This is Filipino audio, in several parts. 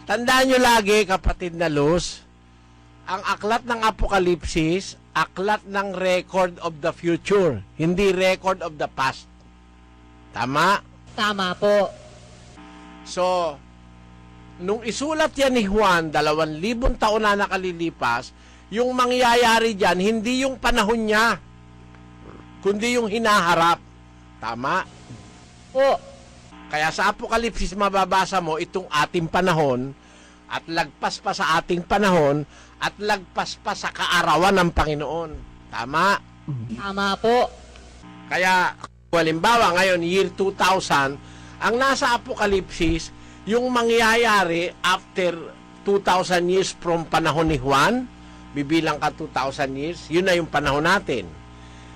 Tandaan nyo lagi, kapatid na Luz, ang aklat ng Apokalipsis, aklat ng record of the future, hindi record of the past. Tama? Tama po. So, nung isulat yan ni Juan, 2,000 taon na nakalilipas, yung mangyayari dyan, hindi yung panahon niya, kundi yung hinaharap. Tama? Po. Kaya sa Apokalipsis, mababasa mo itong ating panahon, at lagpas pa sa ating panahon, at lagpas pa sa kaarawan ng Panginoon. Tama? Tama po. Kaya, halimbawa, ngayon, year 2000, ang nasa Apokalipsis, yung mangyayari after 2,000 years from panahon ni Juan, bibilang ka 2,000 years, yun na yung panahon natin.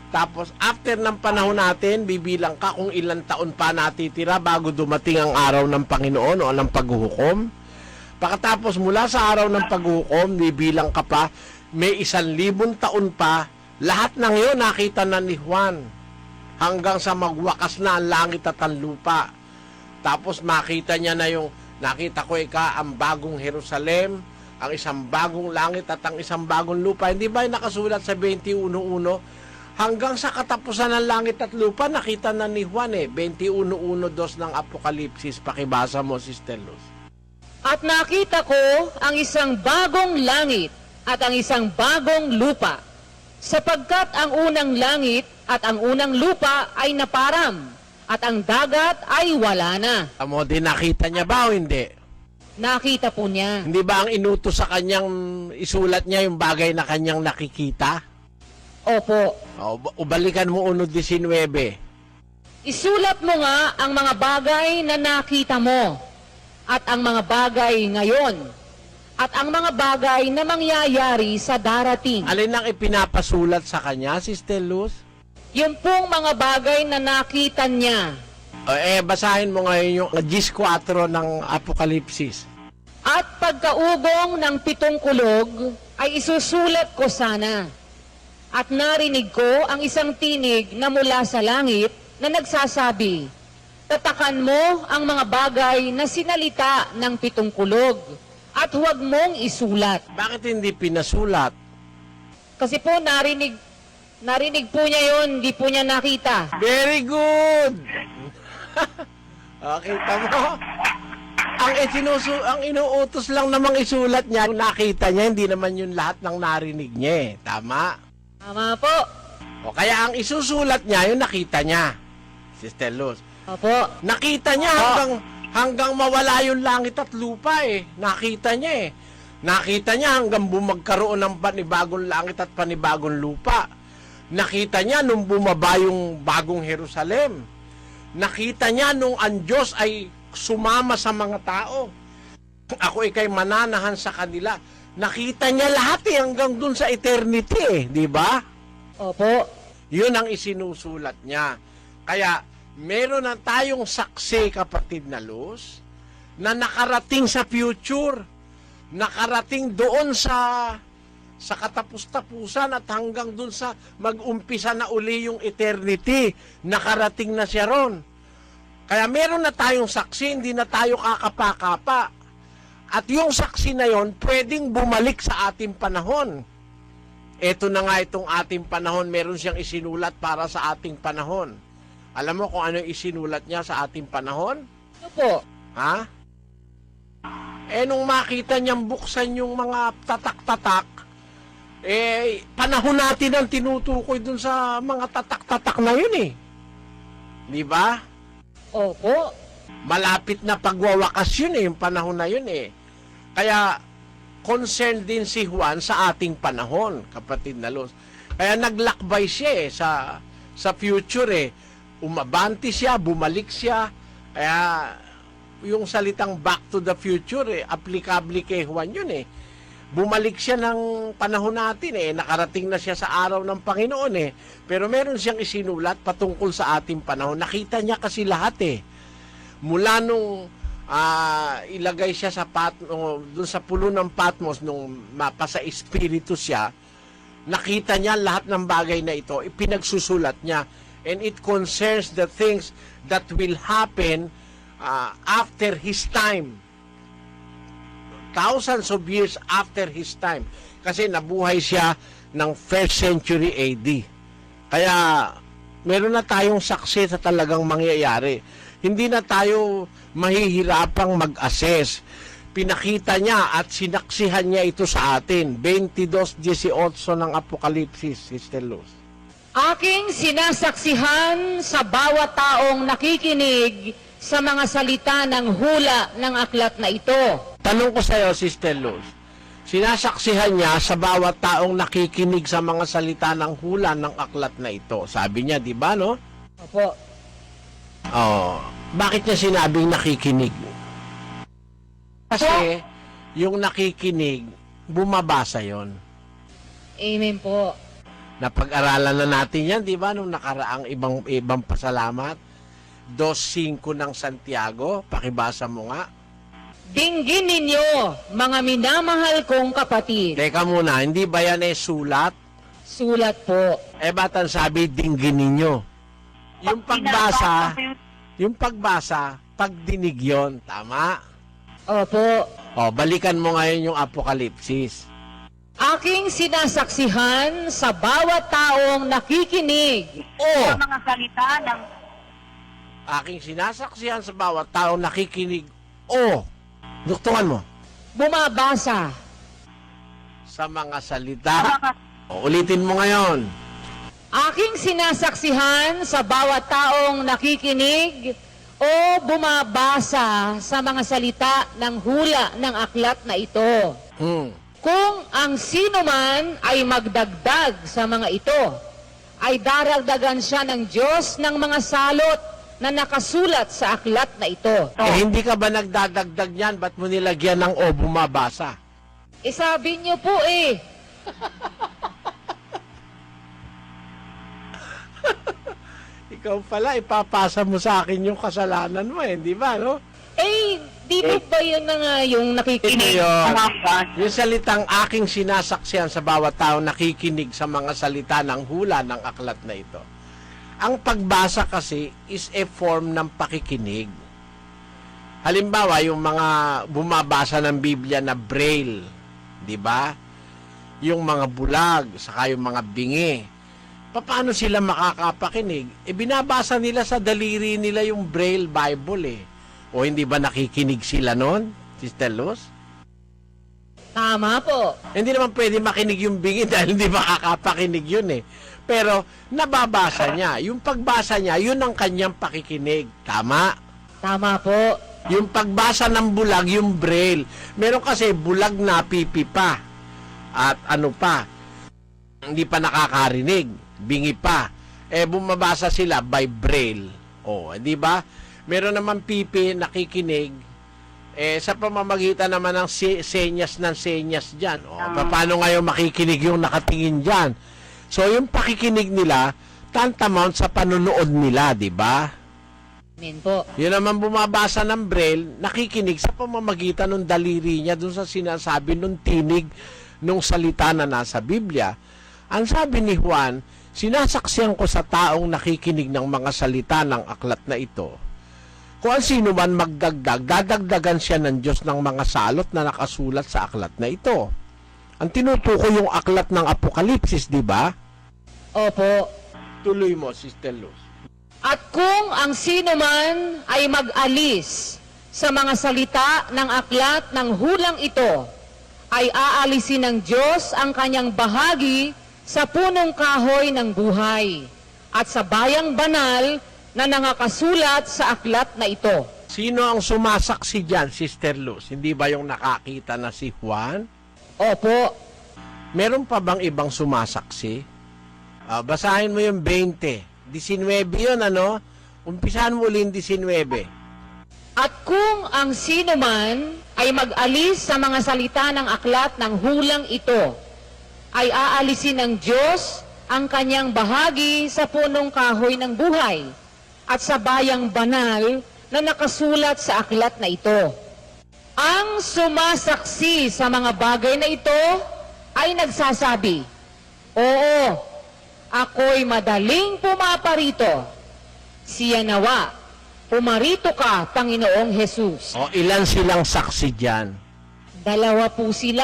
Tapos, after ng panahon natin, bibilang ka kung ilang taon pa natitira bago dumating ang araw ng Panginoon o ng paghuhukom. Pagkatapos, mula sa araw ng paghuhukom, bibilang ka pa, may 1,000 taon pa, lahat ng yun nakita na ni Juan. Hanggang sa magwakas na ang langit at ang lupa. Tapos makita niya na yung, nakita ko ang bagong Jerusalem, ang isang bagong langit at ang isang bagong lupa. Hindi ba yung nakasulat sa 21:1? Hanggang sa katapusan ng langit at lupa, nakita na ni Juan 21:1-2 ng Apokalipsis. Pakibasa mo, Sister Luz. At nakita ko ang isang bagong langit at ang isang bagong lupa, sapagkat ang unang langit at ang unang lupa ay naparam, at ang dagat ay wala na. Amo, din nakita niya ba o hindi? Nakita po niya. Hindi ba ang inutos sa kanyang isulat niya yung bagay na kanyang nakikita? Opo. O balikan mo 1:19. Isulat mo nga ang mga bagay na nakita mo, at ang mga bagay ngayon, at ang mga bagay na mangyayari sa darating. Alin ang ipinapasulat sa kanya, Sister Luz? Yung pong mga bagay na nakita niya. Basahin mo ngayon yung 10:4 ng Apokalipsis. At pagkaugong ng 7 kulog ay isusulat ko sana. At narinig ko ang isang tinig na mula sa langit na nagsasabi, tatakan mo ang mga bagay na sinalita ng 7 kulog at huwag mong isulat. Bakit hindi pinasulat? Kasi po narinig po niya yun, hindi po niya nakita. Very good! Kita mo? Ang inuutos lang namang isulat niya, nakita niya, hindi naman yun lahat ng narinig niya. Tama? Tama po. O kaya ang isusulat niya, yung nakita niya. Sister Luz. Opo. Nakita niya hanggang mawala yung langit at lupa Nakita niya Nakita niya hanggang magkaroon ng panibagong langit at panibagong lupa. Nakita niya nung bumaba yung bagong Jerusalem. Nakita niya nung ang Diyos ay sumama sa mga tao. Ako ikay mananahan sa kanila. Nakita niya lahat hanggang dun sa eternity di ba? Opo. Yun ang isinusulat niya. Kaya, meron na tayong saksi, kapatid na Luz, na nakarating sa future, nakarating doon sa katapus-tapusan at hanggang doon sa mag-umpisa na uli yung eternity, nakarating na siya ron. Kaya meron na tayong saksi, hindi na tayo kakapa-kapa. At yung saksi na yon, pwedeng bumalik sa ating panahon. Ito na nga itong ating panahon, meron siyang isinulat para sa ating panahon. Alam mo kung ano yung isinulat niya sa ating panahon? Ano po? Ha? Nung makita niyang buksan yung mga tatak-tatak, panahon natin ang tinutukoy dun sa mga tatak-tatak na yun Di ba? Opo. Malapit na pagwawakas yun yung panahon na yun Kaya, concerned din si Juan sa ating panahon, kapatid na Luz. Kaya naglakbay siya sa future Umabante siya, bumalik siya. Kaya, yung salitang back to the future applicable kay Juan yun Bumalik siya ng panahon natin Nakarating na siya sa araw ng Panginoon Pero meron siyang isinulat patungkol sa ating panahon. Nakita niya kasi lahat Mula nung ilagay siya sa doon sa pulo ng Patmos, nung mapasa espiritu siya, nakita niya lahat ng bagay na ito, ipinagsusulat niya. And it concerns the things that will happen after his time. thousands of years after his time. Kasi nabuhay siya ng 1st century AD. Kaya meron na tayong saksi sa talagang mangyayari. Hindi na tayo mahihirapang mag-assess. Pinakita niya at sinaksihan niya ito sa atin. 22:18 ng Apokalipsis, Sister Luz. Aking sinasaksihan sa bawat taong nakikinig sa mga salita ng hula ng aklat na ito. Tanong ko sa iyo, Sister Luz, sinasaksihan niya sa bawat taong nakikinig sa mga salita ng hula ng aklat na ito. Sabi niya, di ba, no? Opo. Oh, bakit niya sinabing nakikinig? Kasi yung nakikinig, bumabasa yon. Amen po. Napag-aralan na natin yan, di ba, nung nakaraang ibang pasalamat? 2:5 ng Santiago, pakibasa mo nga. Dinggin ninyo, mga minamahal kong kapatid. Teka muna, hindi ba yan sulat? Sulat po. Ba't ang sabi, dinggin ninyo? Yung pagbasa, pagdinig yon, tama? Opo. O, balikan mo ngayon yung Apokalipsis. Aking sinasaksihan sa bawat taong nakikinig. O, Sa mga salita ng aking sinasaksihan sa bawat taong nakikinig. O, duktungan mo. Bumabasa. Sa mga salita. O, ulitin mo ngayon. Aking sinasaksihan sa bawat taong nakikinig o bumabasa sa mga salita ng hula ng aklat na ito. Kung ang sino man ay magdagdag sa mga ito, ay daragdagan siya ng Diyos ng mga salot na nakasulat sa aklat na ito. Hindi ka ba nagdadagdag niyan? Ba't mo nilagyan ng o bumabasa? Sabi niyo po Ikaw pala, ipapasa mo sa akin yung kasalanan mo di ba, no? di po ba yun na nga yung Ito nakikinig? yun. Yung salitang aking sinasaksihan sa bawat tao nakikinig sa mga salita ng hula ng aklat na ito. Ang pagbasa kasi is a form ng pakikinig. Halimbawa, yung mga bumabasa ng Biblia na braille, di ba? Yung mga bulag, saka yung mga bingi. Paano sila makakapakinig? Binabasa nila sa daliri nila yung braille Bible O hindi ba nakikinig sila noon, Sister Luz? Tama po. Hindi naman pwede makinig yung bingi dahil hindi makakapakinig yun Pero nababasa niya. Yung pagbasa niya, yun ang kanyang pakikinig. Tama? Tama po. Yung pagbasa ng bulag, yung braille. Meron kasi bulag na pipi pa. At ano pa, hindi pa nakakarinig. Bingi pa. Bumabasa sila by braille. Di ba? Meron naman pipi, nakikinig. Sa pamamagitan naman ng senyas dyan. Paano ngayon makikinig yung nakatingin dyan? So, yung pakikinig nila, tantamount sa panunood nila, di ba? Amen po. Yun naman bumabasa ng braille, nakikinig sa pamamagitan ng daliri niya dun sa sinasabi ng tinig ng salita na nasa Biblia. Ang sabi ni Juan, sinasaksihan ko sa taong nakikinig ng mga salita ng aklat na ito. Kung ang sino man magdagdag, dadagdagan siya ng Diyos ng mga salot na nakasulat sa aklat na ito. Ang tinutukoy yung aklat ng Apokalipsis, di ba? Opo. Tuloy mo, Sister Luz. At kung ang sino man ay mag-alis sa mga salita ng aklat ng hulang ito, ay aalisin ng Diyos ang kanyang bahagi sa punong kahoy ng buhay at sa bayang banal na nangakasulat sa aklat na ito. Sino ang sumasaksi dyan, Sister Luz? Hindi ba yung nakakita na si Juan? Opo. Meron pa bang ibang sumasaksi? Basahin mo yung 20. 19 yun, Umpisahan mo ulit 19. At kung ang sino man ay mag-alis sa mga salita ng aklat ng hulang ito, ay aalisin ng Diyos ang kanyang bahagi sa punong kahoy ng buhay at sa bayang banal na nakasulat sa aklat na ito. Ang sumasaksi sa mga bagay na ito ay nagsasabi, oo, ako'y madaling pumaparito. Siya nawa, pumarito ka, Panginoong Jesus. Ilan silang saksi dyan? Dalawa po sila.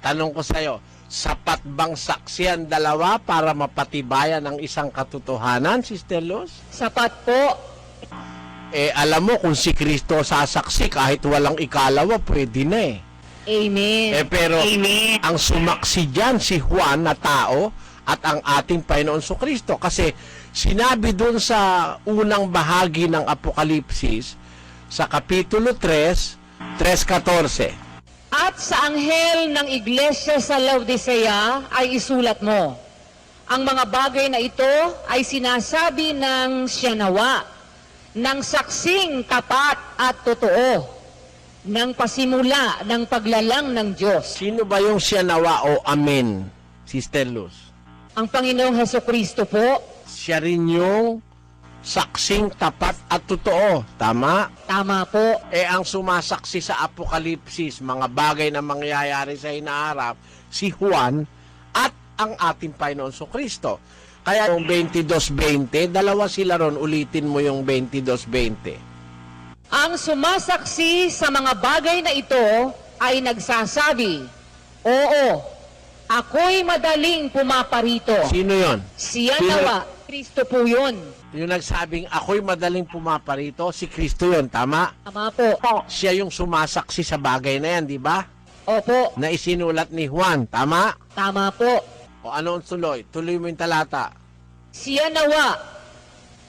Tanong ko sa'yo, sapat bang saksi ang dalawa para mapatibayan ang isang katotohanan, Sister Luz? Sapat po. Alam mo, kung si Kristo sasaksi, kahit walang ikalawa, pwede na eh. Amen. Pero ang sumaksi dyan, si Juan na tao at ang ating Panginoon Kristo. Kasi sinabi dun sa unang bahagi ng Apokalipsis, sa Kapitulo 3, 3:14. At sa anghel ng iglesia sa Laodicea ay isulat mo, ang mga bagay na ito ay sinasabi ng siya nawa, ng saksing tapat at totoo, ng pasimula ng paglalang ng Diyos. Sino ba yung siya nawa o amen, Sister Luz? Ang Panginoong Hesukristo po. Siya rin yung saksing tapat at totoo. Tama? Tama po. Ang sumasaksi sa Apokalipsis, mga bagay na mangyayari sa hinaharap, si Juan at ang ating Panginoon Kristo. Kaya yung 22:20, dalawa sila ron, ulitin mo yung 22:20. Ang sumasaksi sa mga bagay na ito ay nagsasabi, oo, ako'y madaling pumaparito. Sino yon? Siya nawa, Kristo po yun. Yung nagsabing, ako'y madaling pumaparito, si Kristo yun, tama? Tama po. Siya yung sumasaksi sa bagay na yan, di ba? Opo. Na isinulat ni Juan, tama? Tama po. O ano ang tuloy? Tuloy mo yung talata. Siya nawa,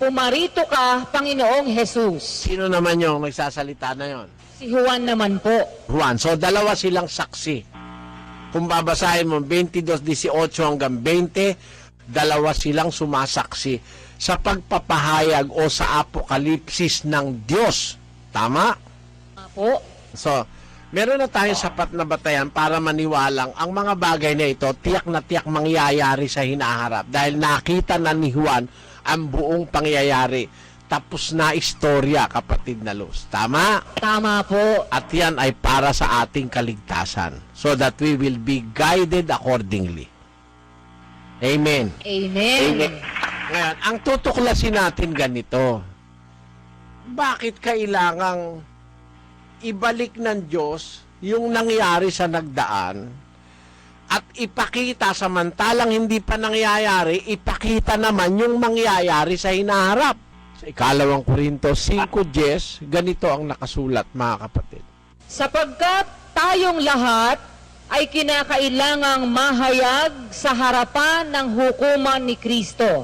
pumarito ka, Panginoong Jesus. Sino naman yung nagsasalita na yon? Si Juan naman po. Juan. So, dalawa silang saksi. Kung babasahin mo, 22:18 hanggang 20, dalawa silang sumasaksi sa pagpapahayag o sa apokalipsis ng Diyos. Tama? Tama po. So, meron na tayong sapat na batayan para maniwalang ang mga bagay na ito tiyak na tiyak mangyayari sa hinaharap. Dahil nakita na ni Juan ang buong pangyayari. Tapos na istorya, kapatid na Luz. Tama? Tama po. At yan ay para sa ating kaligtasan. So that we will be guided accordingly. Amen. Amen. Ngayon, ang tutuklasin natin ganito. Bakit kailangang ibalik ng Diyos yung nangyari sa nagdaan at ipakita samantalang hindi pa nangyayari, ipakita naman yung mangyayari sa hinaharap? Sa 2 Korintos 5:10, ganito ang nakasulat, mga kapatid. Sapagkat tayong lahat ay kinakailangang mahayag sa harapan ng hukuman ni Kristo.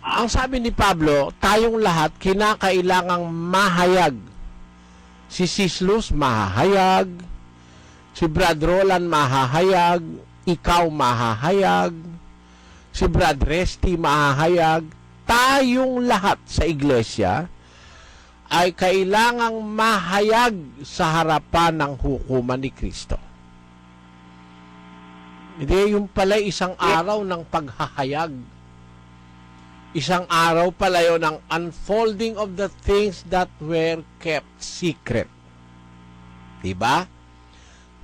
Ang sabi ni Pablo, tayong lahat kinakailangang mahayag. Si Sis Luz mahahayag, si Brad Roland mahahayag, ikaw mahahayag, si Brad Resty mahahayag. Tayong lahat sa iglesia ay kailangang mahayag sa harapan ng hukuman ni Kristo. Hindi, yung pala isang araw ng paghahayag. Isang araw pala yun ng unfolding of the things that were kept secret. Diba?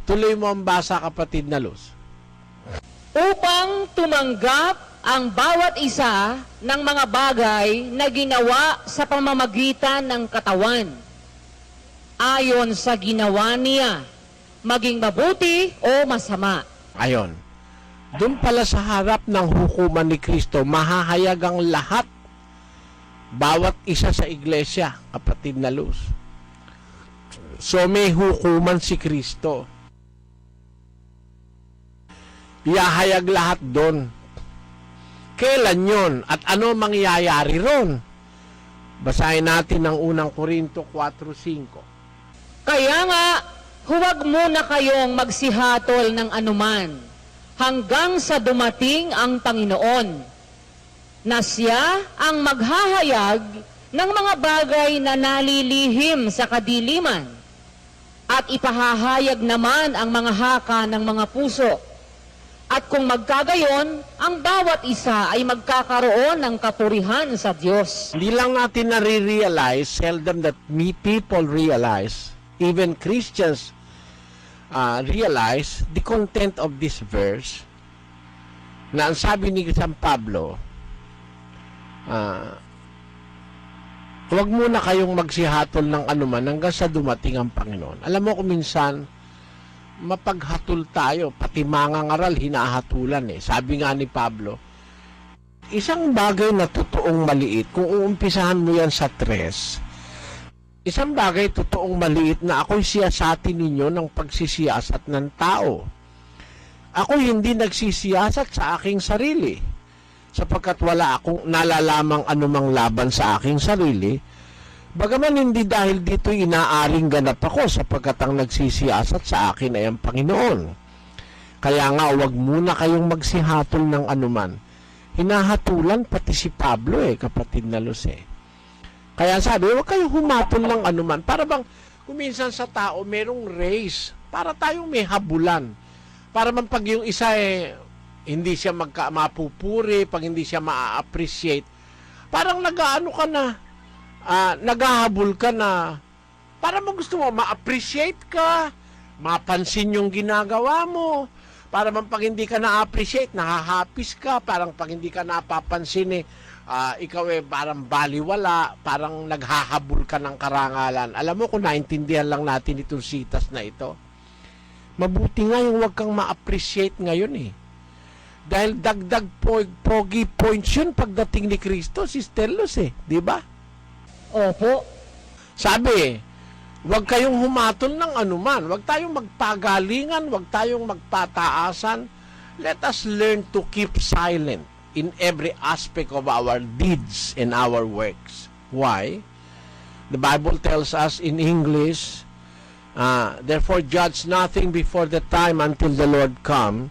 Tuloy mo ang basa, kapatid na Luz. Upang tumanggap ang bawat isa ng mga bagay na ginawa sa pamamagitan ng katawan, ayon sa ginawa niya, maging mabuti o masama. Ayon. Doon pala sa harap ng hukuman ni Kristo, mahahayag ang lahat. Bawat isa sa iglesia, kapatid na Luz. So may hukuman si Kristo. Ihahayag lahat doon. Kailan yon at ano mangyayari ron? Basahin natin ang unang Korinto 4:5. Kaya nga, huwag muna kayong magsihatol ng anuman hanggang sa dumating ang Panginoon, na siya ang maghahayag ng mga bagay na nalilihim sa kadiliman at ipahahayag naman ang mga haka ng mga puso. At kung magkagayon, ang bawat isa ay magkakaroon ng kapurihan sa Diyos. Hindi lang natin nare-realize, seldom that people realize, even Christians realize the content of this verse, na ang sabi ni San Pablo, huwag muna kayong magsihatol ng anuman hanggang sa dumating ang Panginoon. Alam mo kung minsan, mapaghatol tayo. Pati mga ngaral, hinahatulan eh. Sabi nga ni Pablo, isang bagay na totoong maliit, kung uumpisahan mo yan sa 3, isang bagay totoong maliit na ako'y siyasatin ninyo ng pagsisiyasat ng tao. Ako hindi nagsisiyasat sa aking sarili, sapagkat wala akong nalalamang anumang laban sa aking sarili, bagaman hindi dahil dito inaaring ganap ako, sapagkat ang nagsisiyasat sa akin ay ang Panginoon. Kaya nga, huwag muna kayong magsihatol ng anuman. Hinahatulan pati si Pablo kapatid na Luz Kaya sabi, huwag kayong humatol ng anuman. Para bang, kuminsan sa tao, merong race. Para tayong may habulan. Para man pag yung isa hindi siya mapupuri, pag hindi siya ma-appreciate, parang nag-ano ka na, naghahabol ka na, para mo gusto mo, ma-appreciate ka, mapansin yung ginagawa mo, para man pag hindi ka na-appreciate, nahahapis ka, parang pag hindi ka napapansin ikaw parang baliwala, parang naghahabol ka ng karangalan. Alam mo kung naintindihan lang natin itong sitas na ito, mabuti nga yung huwag kang ma-appreciate ngayon Dahil dagdag pogi points yun pagdating ni Kristo, Sister Luz di ba? Opo. Sabi, huwag kayong humatol ng anuman, huwag tayong magpagalingan, huwag tayong magpataasan. Let us learn to keep silent in every aspect of our deeds and our works. Why? The Bible tells us in English, therefore judge nothing before the time until the Lord come,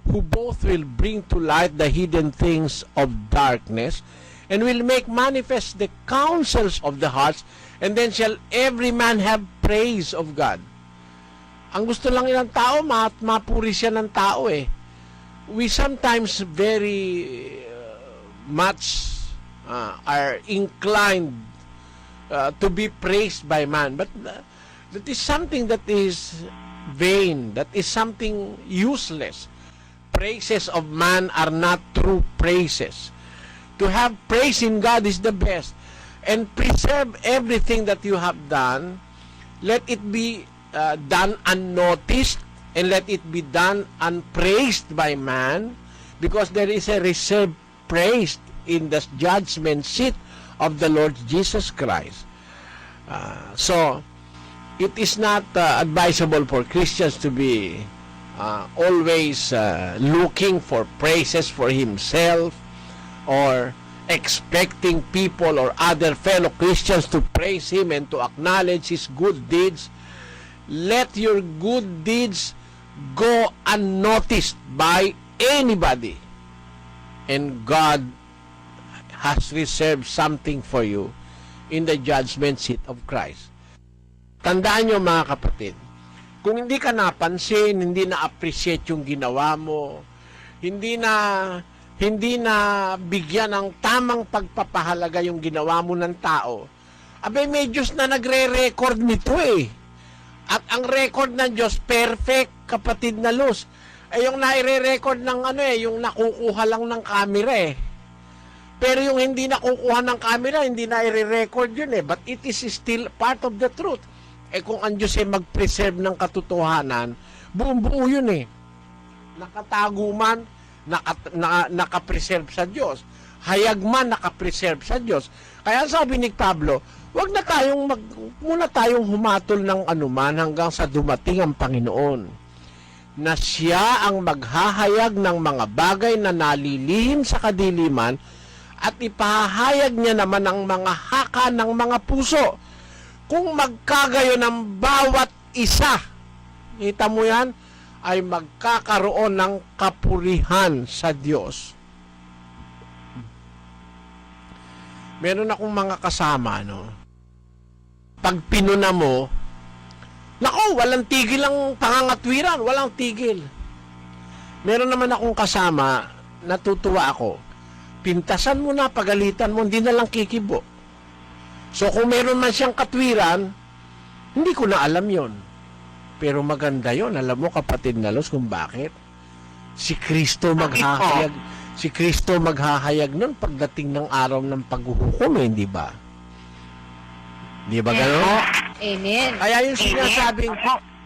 who both will bring to light the hidden things of darkness, and will make manifest the counsels of the hearts, and then shall every man have praise of God. Ang gusto lang ng tao, mapuri siya ng tao We sometimes very much are inclined to be praised by man, but that is something that is vain, that is something useless. Praises of man are not true praises. To have praise in God is the best. And preserve everything that you have done. Let it be done unnoticed, and let it be done unpraised by man, because there is a reserved praise in the judgment seat of the Lord Jesus Christ. So, it is not advisable for Christians to be always looking for praises for himself, or expecting people or other fellow Christians to praise him and to acknowledge his good deeds. Let your good deeds go unnoticed by anybody, and God has reserved something for you in the judgment seat of Christ. Tandaan nyo mga kapatid, kung hindi ka napansin, hindi na-appreciate yung ginawa mo, hindi na bigyan ng tamang pagpapahalaga yung ginawa mo ng tao, abay may Diyos na nagre-record nito At ang record ng Diyos, perfect, kapatid na Luz. Yung naire-record ng yung nakukuha lang ng camera Pero yung hindi nakukuha ng camera, hindi naire-record yun But it is still part of the truth. Kung ang Diyos mag-preserve ng katotohanan, buong-buo yun Nakatago man, nakapreserve sa Diyos. Hayag man, nakapreserve sa Diyos. Kaya sabi ni Pablo, muna tayong humatol ng anuman hanggang sa dumating ang Panginoon, na siya ang maghahayag ng mga bagay na nalilihim sa kadiliman, at ipahayag niya naman ang mga haka ng mga puso. Kung magkagayon ng bawat isa, kita mo yan, ay magkakaroon ng kapurihan sa Diyos. Meron akong mga kasama, pag pinuna mo, walang tigil ang pangangatwiran, walang tigil. Meron naman akong kasama, natutuwa ako, pintasan mo na, pagalitan mo, hindi na lang kikibo. So kung meron man siyang katwiran, hindi ko na alam yon. Pero maganda yon. Alam mo kapatid na Luz kung bakit? Si Kristo maghahayag nun pagdating ng araw ng paghuhukom, hindi ba? Di ba gano'n? Amen. Kaya yung sinasabing,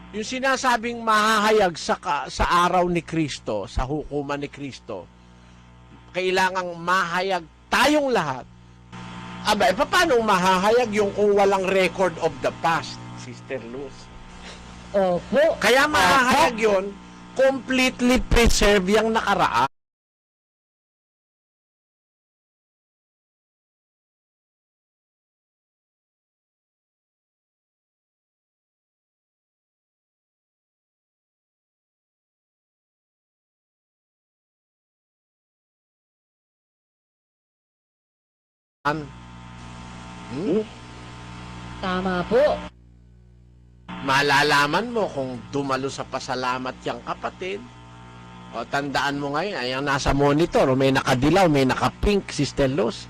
Yung sinasabing mahahayag sa araw ni Kristo, sa hukuman ni Kristo, kailangang mahayag tayong lahat. Aba, paano mahahayag yung kung walang record of the past, Sister Luz? Opo. Kaya mahahayag yun, completely preserve yung nakaraan. Tama po. Malalaman mo kung dumalo sa pasalamat yung kapatid. O tandaan mo ngayon, ay ang nasa monitor, may nakadilaw, may nakapink, Sister Luz.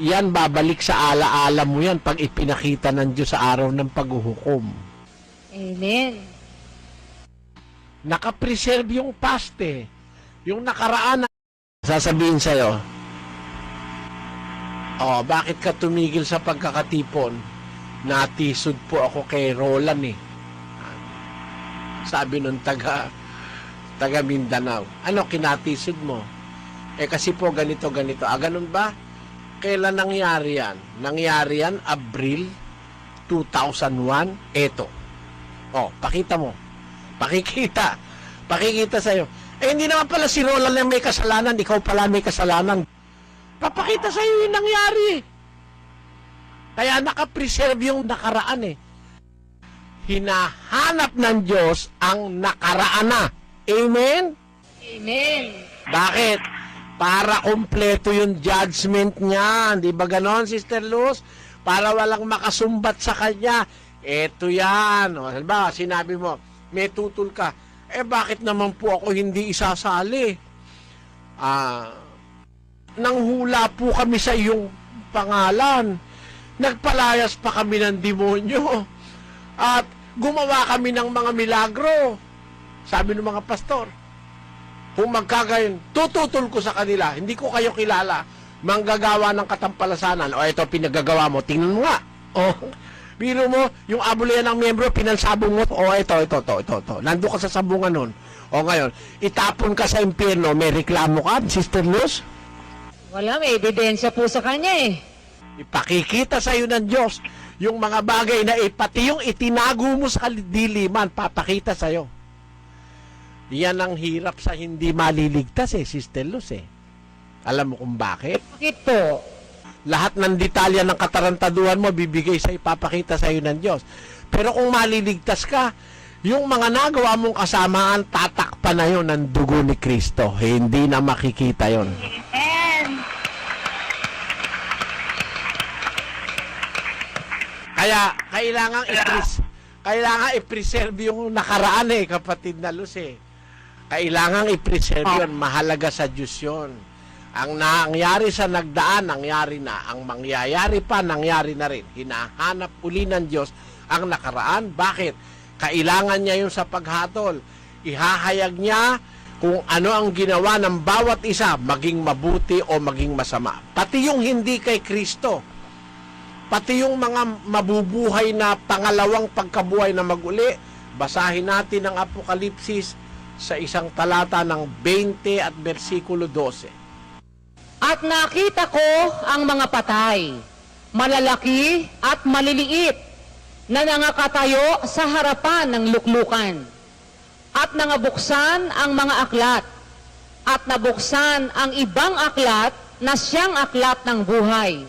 Yan, babalik sa alaala mo yan pag ipinakita ng Diyos sa araw ng paghuhukom. Amen. Nakapreserve yung past eh. Yung nakaraan na sasabihin sa'yo, bakit ka tumigil sa pagkakatipon? Natisod po ako kay Roland eh. Sabi nung taga Mindanao. Ano kinatisod mo? Kasi po ganito. Ganun ba? Kailan nangyari yan? Nangyari yan Abril 2001. Eto. Pakita mo. Pakikita sa'yo. Hindi naman pala si Roland lang may kasalanan. Ikaw pala may kasalanan. Papakita sa'yo yung nangyari. Kaya nakapreserve yung nakaraan eh. Hinahanap ng Diyos ang nakaraan na. Amen? Amen. Bakit? Para kumpleto yung judgment niya. Di ba ganon, Sister Luz? Para walang makasumbat sa kanya. Eto yan. Halimbawa, sinabi mo, may tutol ka. Bakit naman po ako hindi isasali? Nanghula po kami sa iyong pangalan. Nagpalayas pa kami ng demonyo. At gumawa kami ng mga milagro. Sabi ng mga pastor, kung magkagayon, tututol ko sa kanila. Hindi ko kayo kilala. Manggagawa ng katampalasanan. Ito pinagagawa mo. Tingnan mo nga. Biro mo, yung abulian ng miyembro, pinansabong mo. Ito. Nandun ka sa sabungan nun. Ngayon, itapon ka sa impyerno, may reklamo ka, Sister Luz? Wala, may ebidensya po sa kanya eh. Ipakikita sa iyo ng Diyos yung mga bagay na pati yung itinago mo sa diliman, papakita sa iyo. Yan ang hirap sa hindi maliligtas Sister Luz Alam mo kung bakit? Bakit po? Lahat ng detalya ng katarantaduhan mo bibigay sa ipapakita sa iyo ng Diyos. Pero kung maliligtas ka, yung mga nagawa mong kasamaan, tatakpan na yon ng dugo ni Kristo. Hindi na makikita yon. Kaya kailangan i-preserve yung nakaraan kapatid na Luz Kailangan i-preserve yun. Mahalaga sa Diyos yun. Ang nangyari sa nagdaan, nangyari na. Ang mangyayari pa, nangyari na rin. Hinahanap uli ng Diyos ang nakaraan. Bakit? Kailangan niya yun sa paghatol. Ihahayag niya kung ano ang ginawa ng bawat isa, maging mabuti o maging masama. Pati yung hindi kay Kristo. Pati yung mga mabubuhay na pangalawang pagkabuhay na maguli. Basahin natin ang Apokalipsis sa isang talata ng 20 at versikulo 12. At nakita ko ang mga patay, malalaki at maliliit, na nangakatayo sa harapan ng luklukan. At nangabuksan ang mga aklat. At nabuksan ang ibang aklat na siyang aklat ng buhay.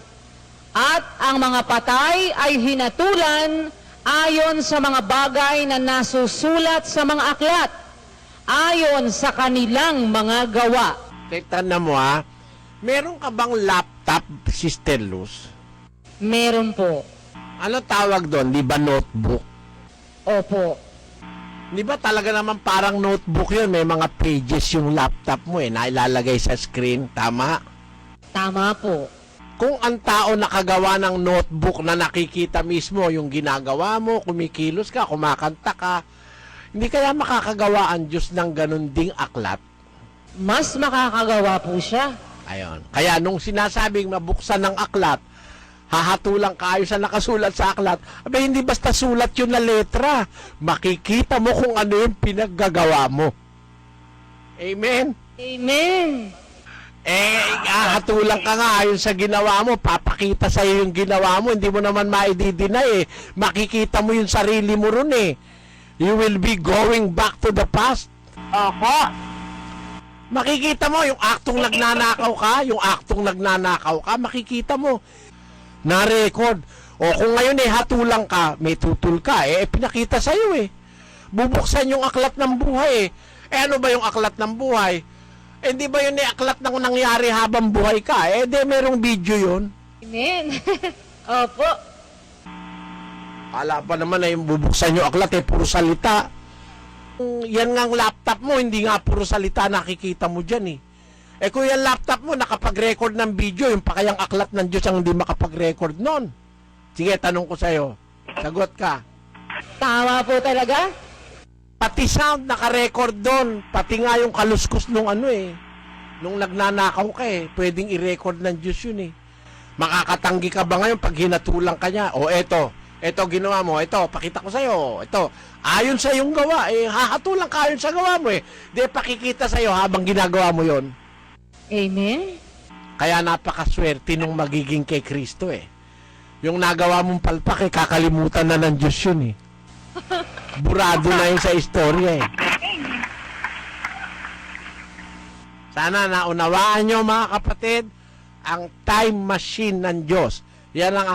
At ang mga patay ay hinatulan ayon sa mga bagay na nasusulat sa mga aklat, ayon sa kanilang mga gawa. Tignan mo meron ka bang laptop, Sister Luz? Meron po. Ano tawag doon? Di ba notebook? Opo. Di ba talaga naman parang notebook yun? May mga pages yung laptop mo na ilalagay sa screen. Tama? Tama po. Kung ang tao nakagawa ng notebook na nakikita mismo yung ginagawa mo, kumikilos ka, kumakanta ka, hindi kaya makakagawa ang Diyos ng ganun ding aklat? Mas makakagawa po siya. Ayon. Kaya nung sinasabing mabuksan ng aklat, hahatulang ka ayon sa nakasulat sa aklat. Abay, hindi basta sulat yun na letra. Makikita mo kung ano yung pinaggagawa mo. Amen? Amen. Hahatulang ka nga ayon sa ginawa mo. Papakita sa'yo yung ginawa mo. Hindi mo naman maididinay eh. Makikita mo yung sarili mo ron eh. You will be going back to the past. Opo. Makikita mo yung aktong nagnanakaw ka, makikita mo. Na-record. O kung ngayon hatulang ka, may tutul ka, pinakita sa'yo eh. Bubuksan yung aklat ng buhay eh. Ano ba yung aklat ng buhay? Di ba yun aklat ng nangyari habang buhay ka? Di merong video yun. Amen. Opo. Ala pa naman na yung bubuksan yung aklat puro salita. Yan nga ang laptop mo, hindi nga puro salita nakikita mo dyan eh. Kung yung laptop mo nakapag-record ng video, yung pa kayang aklat ng Diyos ang hindi makapag-record nun. Sige, tanong ko sa'yo. Sagot ka. Tama po talaga? Pati sound naka-record doon. Pati nga yung kaluskos nung nung nagnanakaw ka pwedeng i-record ng Diyos yun eh. Makakatanggi ka ba ngayon pag hinatulang ka niya? O eto ginawa mo, pakita ko sa'yo. Ayon sa iyong gawa, hahatulang ka ayon sa gawa mo Di pakikita sa'yo habang ginagawa mo yon. Amen. Kaya napakaswerte nung magiging kay Kristo Yung nagawa mong palpak kakalimutan na ng Diyos yun Burado na yun sa istorya Sana naunawaan nyo mga kapatid, ang time machine ng Diyos. Yan ang